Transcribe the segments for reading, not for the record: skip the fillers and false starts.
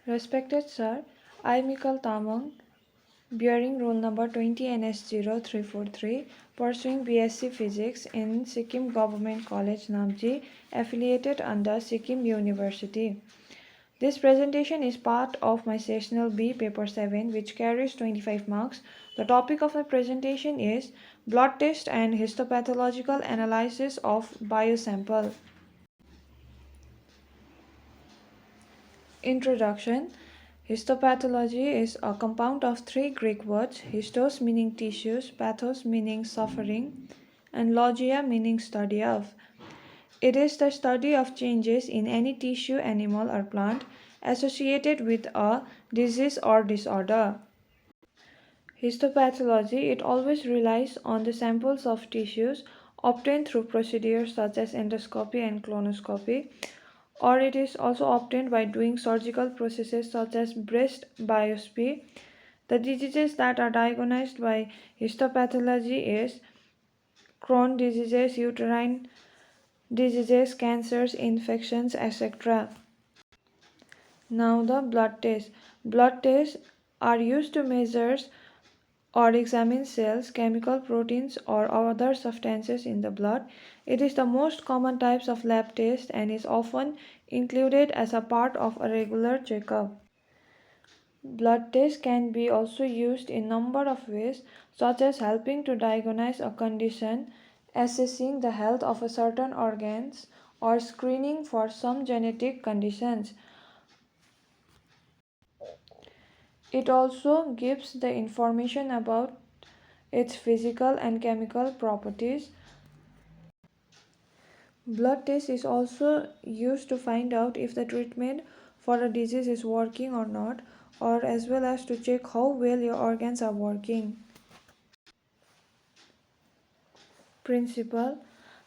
Respected sir, I Mickle Tamang, bearing roll number 20NS0343, pursuing BSc Physics in Sikkim Government College Namchi, affiliated under Sikkim University. This presentation is part of my Sessional B Paper 7 which carries 25 marks. The topic of my presentation is blood test and histopathological analysis of biosample. Introduction. Histopathology is a compound of three Greek words, histos meaning tissues, pathos meaning suffering, and logia meaning study of. It is the study of changes in any tissue, animal, or plant associated with a disease or disorder. Histopathology, it always relies on the samples of tissues obtained through procedures such as endoscopy and colonoscopy, or it is also obtained by doing surgical processes such as breast biopsy. The diseases that are diagnosed by histopathology is Crohn's diseases, uterine diseases, cancers, infections, etc. Now the blood test. Blood tests are used to measure or examine cells, chemical proteins or other substances in the blood. It is the most common types of lab test and is often included as a part of a regular checkup. Blood tests can be also used in number of ways, such as helping to diagnose a condition, assessing the health of a certain organs, or screening for some genetic conditions. It also gives the information about its physical and chemical properties. Blood test is also used to find out if the treatment for a disease is working or not, or as well as to check how well your organs are working. Principle.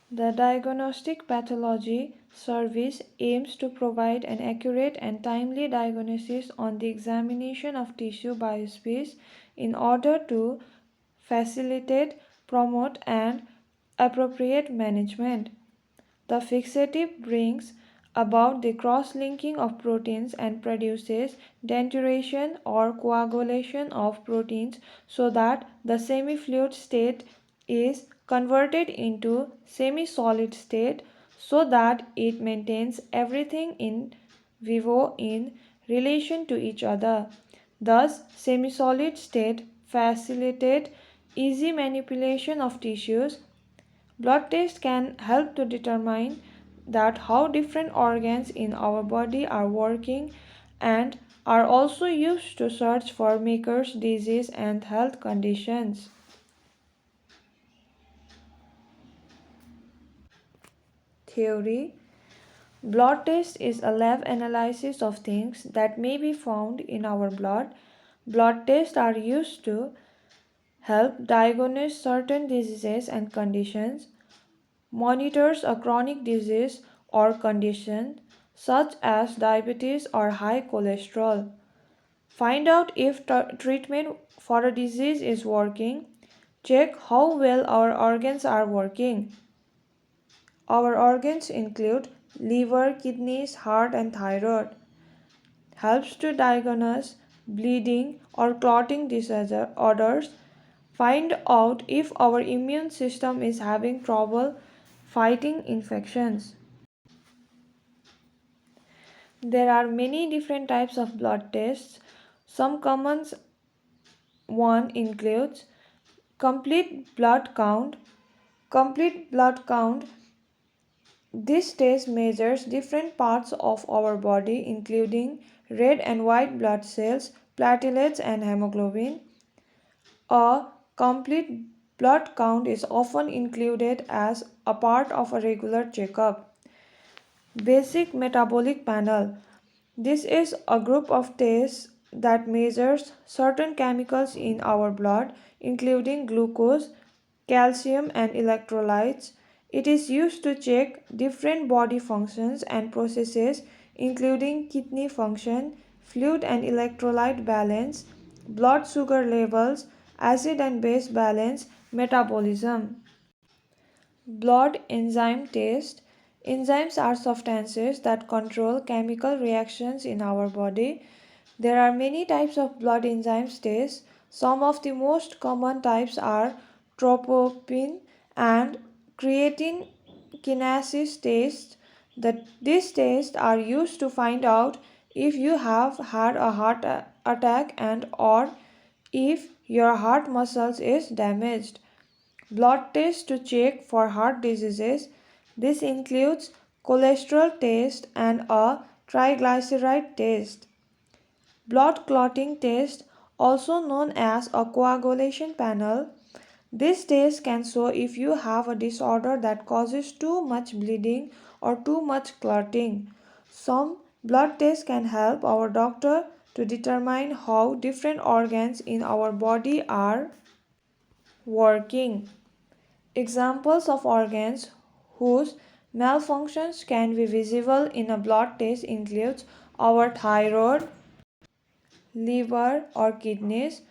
The Diagnostic Pathology Service aims to provide an accurate and timely diagnosis on the examination of tissue biopsies in order to facilitate, promote, and appropriate management. The fixative brings about the cross-linking of proteins and produces denaturation or coagulation of proteins so that the semi-fluid state is converted into semi-solid state so that it maintains everything in vivo in relation to each other. Thus, semi-solid state facilitate easy manipulation of tissues. Blood tests can help to determine that how different organs in our body are working and are also used to search for Maker's disease and health conditions. Theory. Blood test is a lab analysis of things that may be found in our blood. Blood tests are used to help diagnose certain diseases and conditions, monitors a chronic disease or condition such as diabetes or high cholesterol, find out if treatment for a disease is working, check how well our organs are working. Our organs include liver, kidneys, heart, and thyroid. Helps to diagnose bleeding or clotting disorders, find out if our immune system is having trouble fighting infections. There are many different types of blood tests. Some common one includes complete blood count. Complete blood count. This test measures different parts of our body including red and white blood cells, platelets and hemoglobin. A complete blood count is often included as a part of a regular checkup. Basic metabolic panel. This is a group of tests that measures certain chemicals in our blood, including glucose, calcium, and electrolytes. It is used to check different body functions and processes, including kidney function, fluid and electrolyte balance, blood sugar levels, acid and base balance, metabolism. Blood enzyme test. Enzymes are substances that control chemical reactions in our body. There are many types of blood enzymes tests. Some of the most common types are tropopin and creatine kinase tests. These tests are used to find out if you have had a attack and or if your heart muscles is damaged. Blood tests to check for heart diseases. This includes cholesterol test and a triglyceride test. Blood clotting test, also known as a coagulation panel. This test can show if you have a disorder that causes too much bleeding or too much clotting. Some blood tests can help our doctor to determine how different organs in our body are working. Examples of organs whose malfunctions can be visible in a blood test includes our thyroid, liver, or kidneys.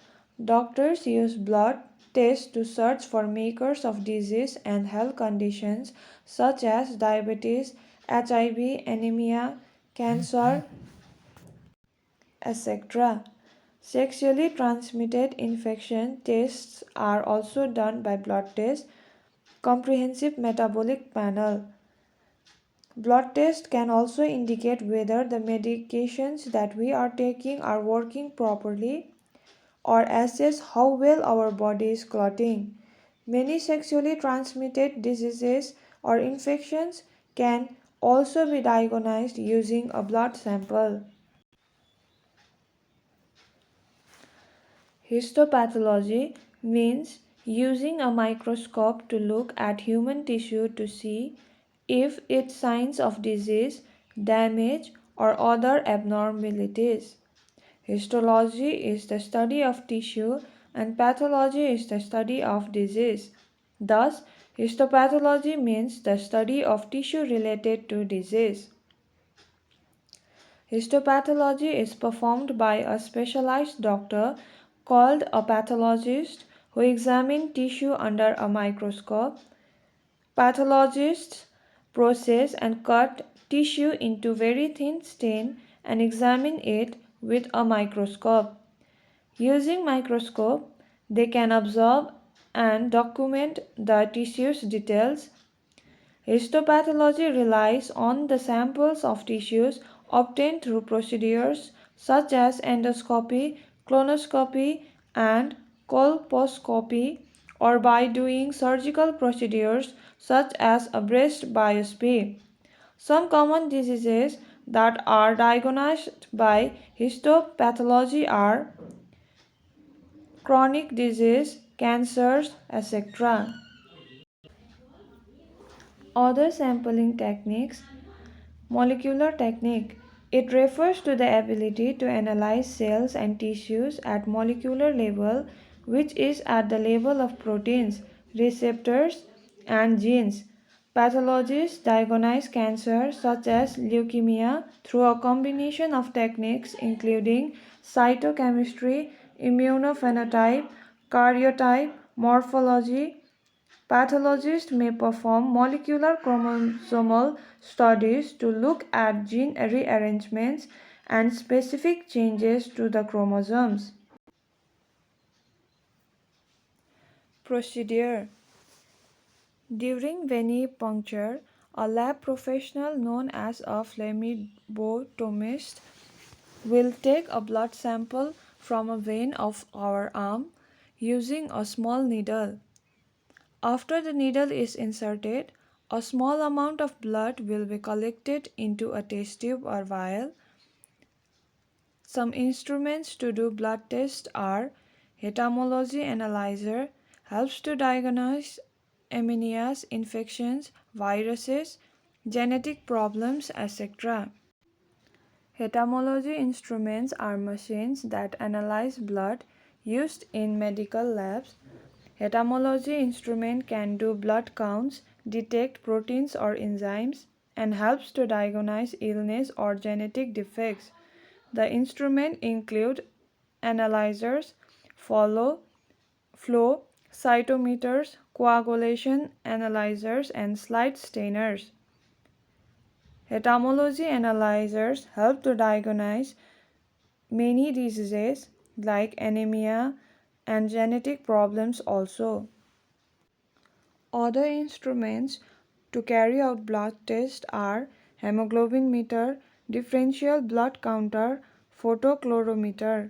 Doctors use blood tests to search for markers of disease and health conditions such as diabetes, HIV, anemia, cancer, etc. Sexually transmitted infection tests are also done by blood tests. Comprehensive metabolic panel. Blood tests can also indicate whether the medications that we are taking are working properly or assess how well our body is clotting. Many sexually transmitted diseases or infections can also be diagnosed using a blood sample. Histopathology means using a microscope to look at human tissue to see if its signs of disease, damage, or other abnormalities. Histology is the study of tissue and pathology is the study of disease. Thus, histopathology means the study of tissue related to disease. Histopathology is performed by a specialized doctor called a pathologist who examines tissue under a microscope. Pathologists process and cut tissue into very thin stain and examine it with a microscope. Using microscope, they can observe and document the tissue's details. Histopathology relies on the samples of tissues obtained through procedures such as endoscopy, colonoscopy, and colposcopy, or by doing surgical procedures such as a breast biopsy. Some common diseases that are diagnosed by histopathology are chronic disease, cancers, etc. Other sampling techniques. Molecular technique. It refers to the ability to analyze cells and tissues at molecular level, which is at the level of proteins, receptors, and genes. Pathologists diagnose cancer such as leukemia through a combination of techniques including cytochemistry, immunophenotype, karyotype, morphology. Pathologists may perform molecular chromosomal studies to look at gene rearrangements and specific changes to the chromosomes. Procedure. During venipuncture, a lab professional known as a phlebotomist will take a blood sample from a vein of our arm using a small needle. After the needle is inserted, a small amount of blood will be collected into a test tube or vial. Some instruments to do blood tests are hematology analyzer, helps to diagnose anemias, infections, viruses, genetic problems, etc. Hematology instruments are machines that analyze blood used in medical labs. Hematology instrument can do blood counts, detect proteins or enzymes, and helps to diagnose illness or genetic defects. The instruments include analyzers, flow cytometers, coagulation analyzers, and slide stainers. Hematology analyzers help to diagnose many diseases like anemia and genetic problems also. Other instruments to carry out blood tests are hemoglobin meter, differential blood counter, photochlorometer.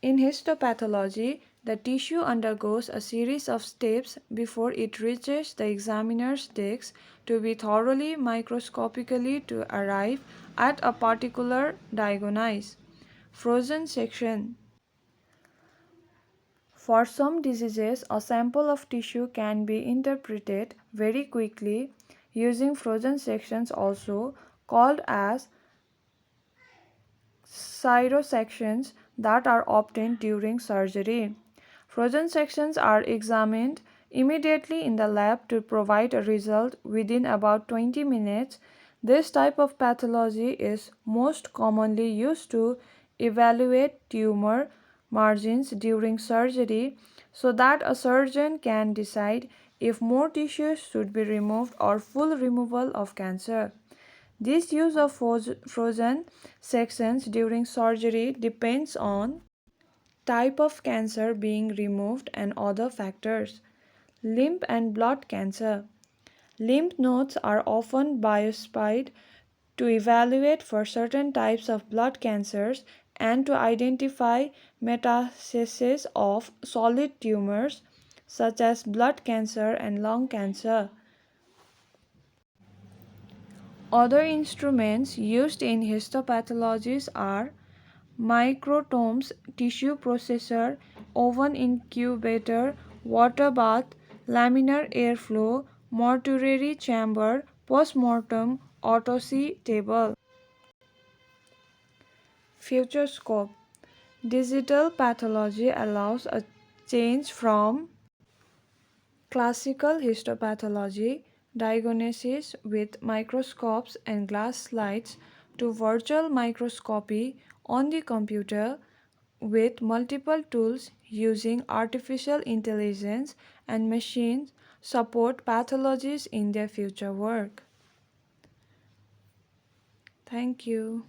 In histopathology, the tissue undergoes a series of steps before it reaches the examiner's desk to be thoroughly microscopically to arrive at a particular diagnosis. Frozen section. For some diseases, a sample of tissue can be interpreted very quickly using frozen sections, also called as cyrosections, that are obtained during surgery. Frozen sections are examined immediately in the lab to provide a result within about 20 minutes. This type of pathology is most commonly used to evaluate tumor margins during surgery so that a surgeon can decide if more tissues should be removed or full removal of cancer. This use of frozen sections during surgery depends on type of cancer being removed and other factors. Lymph and blood cancer. Lymph nodes are often biopsied to evaluate for certain types of blood cancers and to identify metastasis of solid tumors such as blood cancer and lung cancer. Other instruments used in histopathologies are microtomes, tissue processor, oven incubator, water bath, laminar airflow, mortuary chamber, postmortem autopsy table. Future scope. Digital pathology allows a change from classical histopathology diagnosis with microscopes and glass slides to virtual microscopy on the computer with multiple tools using artificial intelligence and machines support pathologists in their future work. Thank you.